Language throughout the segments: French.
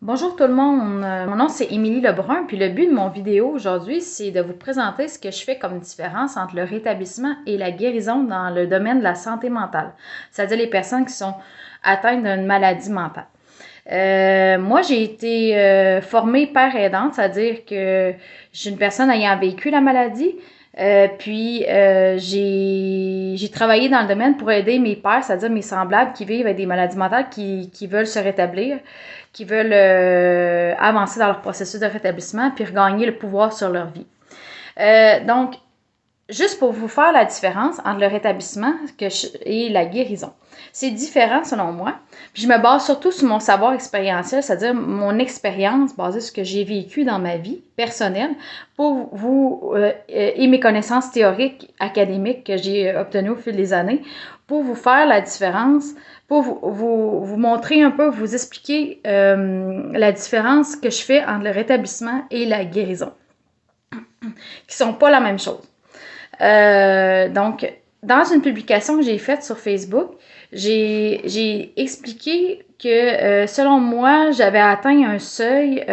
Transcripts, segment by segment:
Bonjour tout le monde, mon nom c'est Émilie Lebrun, puis le but de mon vidéo aujourd'hui, c'est de vous présenter ce que je fais comme différence entre le rétablissement et la guérison dans le domaine de la santé mentale, c'est-à-dire les personnes qui sont atteintes d'une maladie mentale. Moi, j'ai été formée père aidante, c'est-à-dire que je suis une personne ayant vécu la maladie, j'ai travaillé dans le domaine pour aider mes pairs, c'est-à-dire mes semblables qui vivent avec des maladies mentales, qui veulent se rétablir, qui veulent avancer dans leur processus de rétablissement, puis regagner le pouvoir sur leur vie. Donc, juste pour vous faire la différence entre le rétablissement et la guérison. C'est différent selon moi. Puis je me base surtout sur mon savoir expérientiel, c'est-à-dire mon expérience basée sur ce que j'ai vécu dans ma vie personnelle pour vous et mes connaissances théoriques, académiques que j'ai obtenues au fil des années pour vous faire la différence, pour vous montrer un peu, vous expliquer la différence que je fais entre le rétablissement et la guérison, qui sont pas la même chose. Donc, dans une publication que j'ai faite sur Facebook, j'ai expliqué que selon moi, j'avais atteint un seuil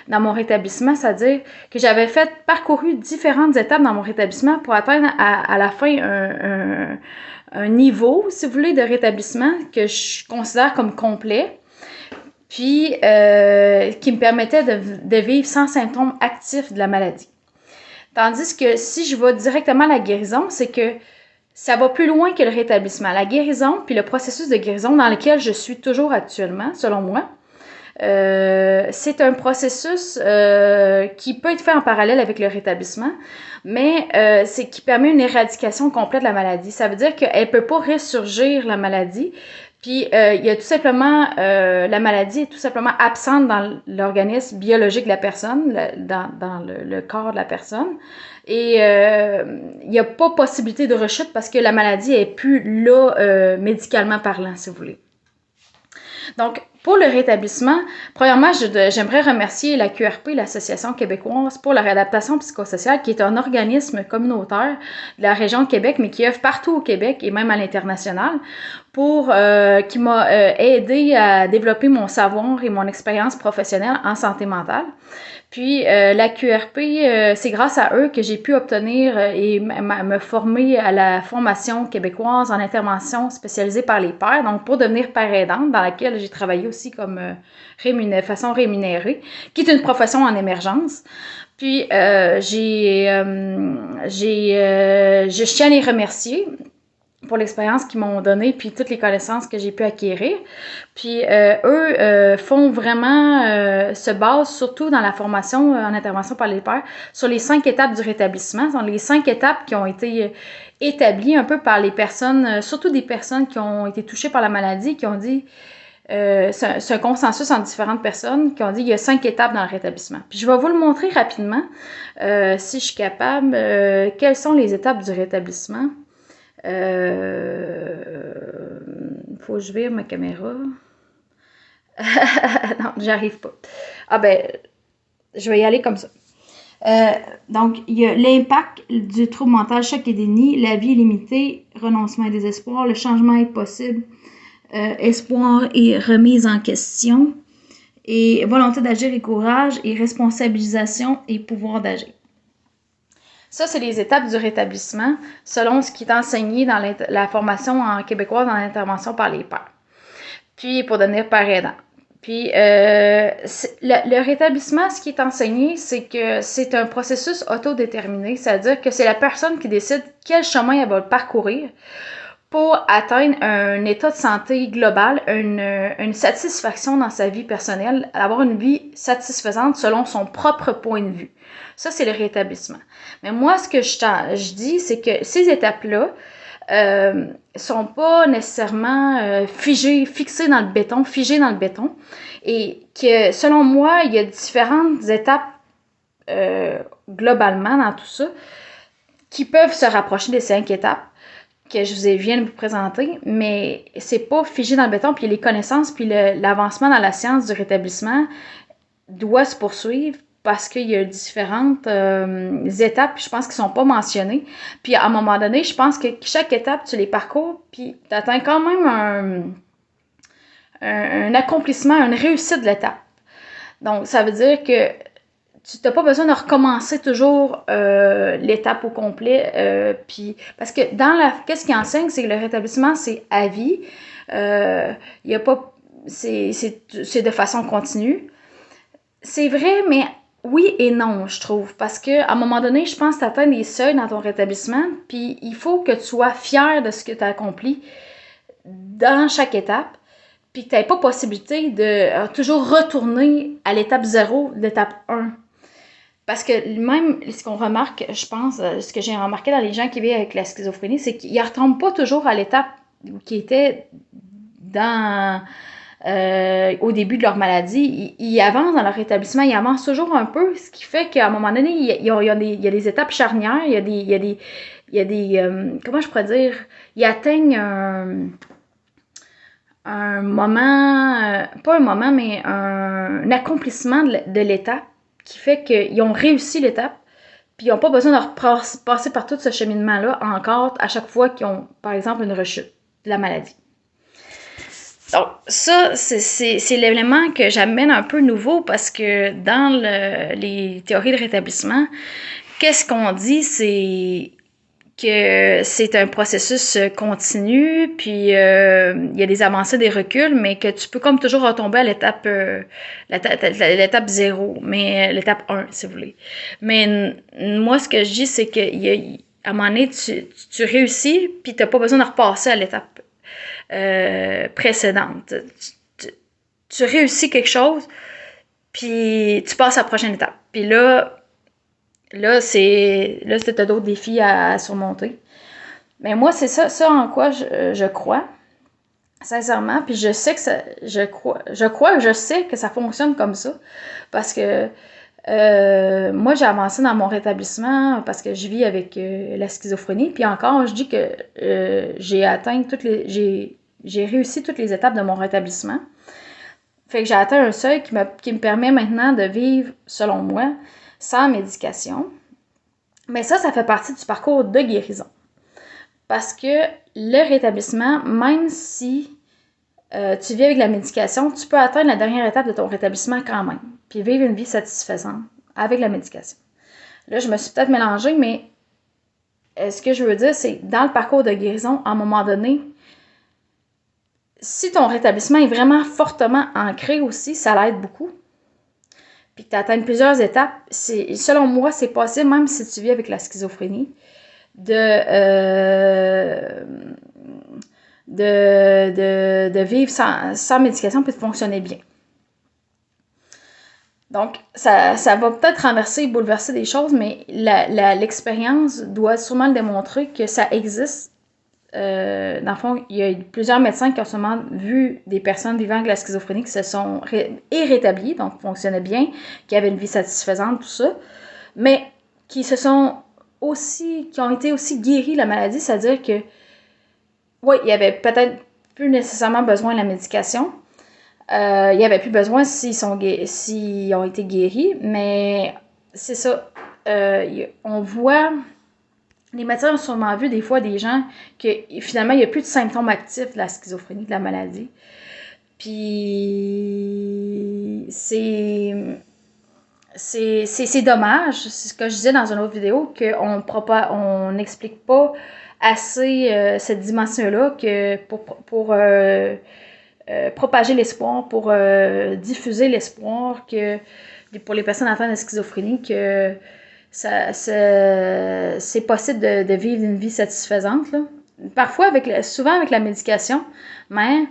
dans mon rétablissement, c'est-à-dire que j'avais parcouru différentes étapes dans mon rétablissement pour atteindre à la fin un niveau, si vous voulez, de rétablissement que je considère comme complet, puis qui me permettait de vivre sans symptômes actifs de la maladie. Tandis que si je vais directement à la guérison, c'est que ça va plus loin que le rétablissement. La guérison, puis le processus de guérison dans lequel je suis toujours actuellement, selon moi, c'est un processus qui peut être fait en parallèle avec le rétablissement, mais c'est qui permet une éradication complète de la maladie. Ça veut dire qu'elle ne peut pas ressurgir la maladie, puis il y a tout simplement, la maladie est tout simplement absente dans l'organisme biologique de la personne, dans le corps de la personne. Et il n'y a pas possibilité de rechute parce que la maladie est plus là médicalement parlant, si vous voulez. Donc, pour le rétablissement, premièrement, j'aimerais remercier la QRP, l'Association québécoise pour la réadaptation psychosociale, qui est un organisme communautaire de la région de Québec, mais qui œuvre partout au Québec et même à l'international, qui m'a aidé à développer mon savoir et mon expérience professionnelle en santé mentale. Puis la QRP, c'est grâce à eux que j'ai pu obtenir et me former à la formation québécoise en intervention spécialisée par les pairs, donc pour devenir père aidante, dans laquelle j'ai travaillé aussi comme façon rémunérée, qui est une profession en émergence. Puis je tiens à les remercier pour l'expérience qu'ils m'ont donnée, puis toutes les connaissances que j'ai pu acquérir. Puis eux font vraiment, se basent surtout dans la formation en intervention par les pairs sur les 5 étapes du rétablissement. Ce sont les 5 étapes qui ont été établies un peu par les personnes, surtout des personnes qui ont été touchées par la maladie, qui ont dit, c'est un consensus entre différentes personnes qui ont dit qu'il y a 5 étapes dans le rétablissement. Puis je vais vous le montrer rapidement, si je suis capable, quelles sont les étapes du rétablissement. Faut que je vire ma caméra. Non, j'arrive pas. Ah ben, je vais y aller comme ça. Donc, il y a l'impact du trouble mental, choc et déni, la vie est limitée, renoncement et désespoir, le changement est possible, espoir et remise en question, et volonté d'agir et courage, et responsabilisation et pouvoir d'agir. Ça, c'est les étapes du rétablissement selon ce qui est enseigné dans la formation en québécoise dans l'intervention par les pairs. Puis, pour devenir père aidant. Puis, le rétablissement, ce qui est enseigné, c'est que c'est un processus autodéterminé, c'est-à-dire que c'est la personne qui décide quel chemin elle va parcourir pour atteindre un état de santé global, une satisfaction dans sa vie personnelle, avoir une vie satisfaisante selon son propre point de vue. Ça, c'est le rétablissement. Mais moi, ce que je dis, c'est que ces étapes-là sont pas nécessairement figées dans le béton, et que, selon moi, il y a différentes étapes globalement dans tout ça qui peuvent se rapprocher des 5 étapes que je viens de vous présenter, mais c'est pas figé dans le béton, puis les connaissances, puis l'avancement dans la science du rétablissement doit se poursuivre parce qu'il y a différentes étapes, puis je pense qu'ils ne sont pas mentionnées. Puis à un moment donné, je pense que chaque étape, tu les parcours, puis tu atteins quand même un accomplissement, une réussite de l'étape. Donc, ça veut dire que tu n'as pas besoin de recommencer toujours l'étape au complet. Puis parce que qu'est-ce qui enseigne, c'est que le rétablissement, c'est à vie. Y a pas, c'est de façon continue. C'est vrai, mais oui et non, je trouve. Parce que à un moment donné, je pense que tu atteins des seuils dans ton rétablissement, puis il faut que tu sois fier de ce que tu as accompli dans chaque étape, puis que tu n'aies pas possibilité de toujours retourner à l'étape 0, l'étape 1. Parce que même ce qu'on remarque, je pense, ce que j'ai remarqué dans les gens qui vivent avec la schizophrénie, c'est qu'ils ne retombent pas toujours à l'étape qui était au début de leur maladie. Ils avancent dans leur rétablissement, ils avancent toujours un peu, ce qui fait qu'à un moment donné, il y a des étapes charnières, il y a des comment je pourrais dire, ils atteignent un moment, pas un moment, mais un accomplissement de l'étape qui fait qu'ils ont réussi l'étape, puis ils n'ont pas besoin de repasser par tout ce cheminement-là encore à chaque fois qu'ils ont, par exemple, une rechute de la maladie. Donc, ça, c'est l'élément que j'amène un peu nouveau parce que dans les théories de rétablissement, qu'est-ce qu'on dit, c'est que c'est un processus continu, puis il y a des avancées, des reculs, mais que tu peux comme toujours retomber à l'étape 0, mais l'étape 1, si vous voulez. Mais moi, ce que je dis, c'est qu'à un moment donné, tu réussis, puis tu n'as pas besoin de repasser à l'étape précédente. Tu réussis quelque chose, puis tu passes à la prochaine étape. Puis là, c'est d'autres défis à surmonter. Mais moi, c'est ça en quoi je crois, sincèrement. Puis je sais que je sais que ça fonctionne comme ça. Parce que moi, j'ai avancé dans mon rétablissement parce que je vis avec la schizophrénie. Puis encore, je dis que j'ai réussi toutes les étapes de mon rétablissement. Fait que j'ai atteint un seuil qui me permet maintenant de vivre, selon moi, sans médication. Mais ça fait partie du parcours de guérison. Parce que le rétablissement, même si tu vis avec la médication, tu peux atteindre la dernière étape de ton rétablissement quand même. Puis vivre une vie satisfaisante avec la médication. Là, je me suis peut-être mélangée, mais ce que je veux dire, c'est dans le parcours de guérison, à un moment donné, si ton rétablissement est vraiment fortement ancré aussi, ça l'aide beaucoup. Puis que tu atteignes plusieurs étapes. Selon moi, c'est possible, même si tu vis avec la schizophrénie, de vivre sans médication puis de fonctionner bien. Donc, ça va peut-être renverser et bouleverser des choses, mais l'expérience doit sûrement le démontrer que ça existe. Dans le fond, il y a plusieurs médecins qui ont sûrement vu des personnes vivant avec la schizophrénie qui se sont rétablies, donc fonctionnaient bien, qui avaient une vie satisfaisante, tout ça, mais qui ont été aussi guéris de la maladie, c'est-à-dire que, oui, il y avait peut-être plus nécessairement besoin de la médication. Il n'y avait plus besoin s'ils ont été guéris, mais c'est ça. On voit, les médecins ont sûrement vu des fois des gens que finalement il n'y a plus de symptômes actifs de la schizophrénie, de la maladie. Puis c'est dommage, c'est ce que je disais dans une autre vidéo, qu'on n'explique pas assez cette dimension-là que pour propager l'espoir, pour diffuser l'espoir que pour les personnes atteintes de schizophrénie, que c'est possible de vivre une vie satisfaisante. Là. Parfois, souvent avec la médication, mais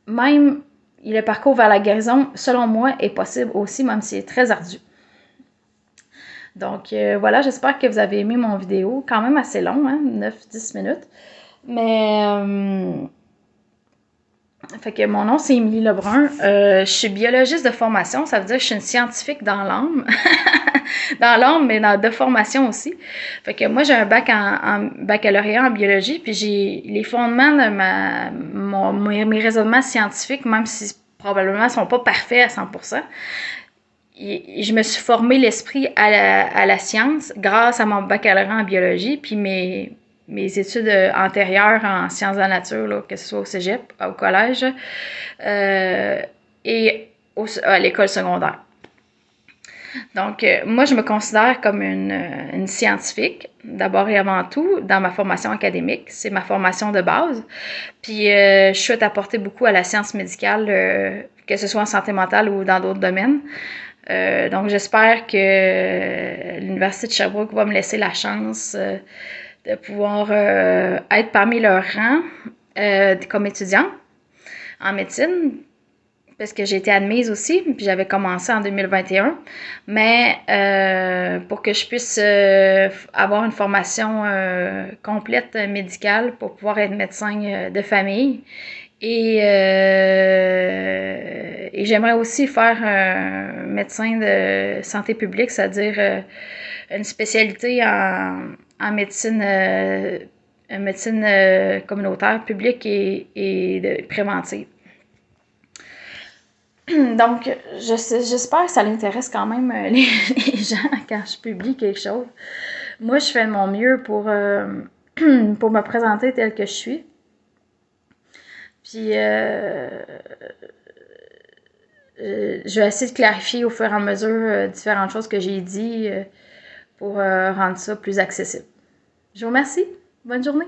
même le parcours vers la guérison, selon moi, est possible aussi, même si c'est très ardu. Donc voilà, j'espère que vous avez aimé mon vidéo. Quand même assez long, hein, 9-10 minutes. Mais fait que mon nom, c'est Émilie Lebrun. Je suis biologiste de formation, ça veut dire que je suis une scientifique dans l'âme. Dans l'âme, mais de formation aussi. Fait que moi, j'ai un bac en baccalauréat en biologie, puis j'ai les fondements de mes raisonnements scientifiques, même si probablement ne sont pas parfaits à 100%. Je me suis formé l'esprit à la science grâce à mon baccalauréat en biologie, puis mes études antérieures en sciences de la nature, là, que ce soit au cégep, au collège, et à l'école secondaire. Donc, moi, je me considère comme une scientifique, d'abord et avant tout, dans ma formation académique. C'est ma formation de base. Puis, je souhaite apporter beaucoup à la science médicale, que ce soit en santé mentale ou dans d'autres domaines. Donc, j'espère que l'Université de Sherbrooke va me laisser la chance de pouvoir être parmi leurs rangs comme étudiant en médecine, parce que j'ai été admise aussi, puis j'avais commencé en 2021. Mais pour que je puisse avoir une formation complète médicale pour pouvoir être médecin de famille. Et j'aimerais aussi faire un médecin de santé publique, c'est-à-dire une spécialité en médecine, communautaire, publique et préventive. Donc, j'espère que ça intéresse quand même les gens quand je publie quelque chose. Moi, je fais de mon mieux pour me présenter telle que je suis. Puis, je vais essayer de clarifier au fur et à mesure différentes choses que j'ai dit pour rendre ça plus accessible. Je vous remercie. Bonne journée.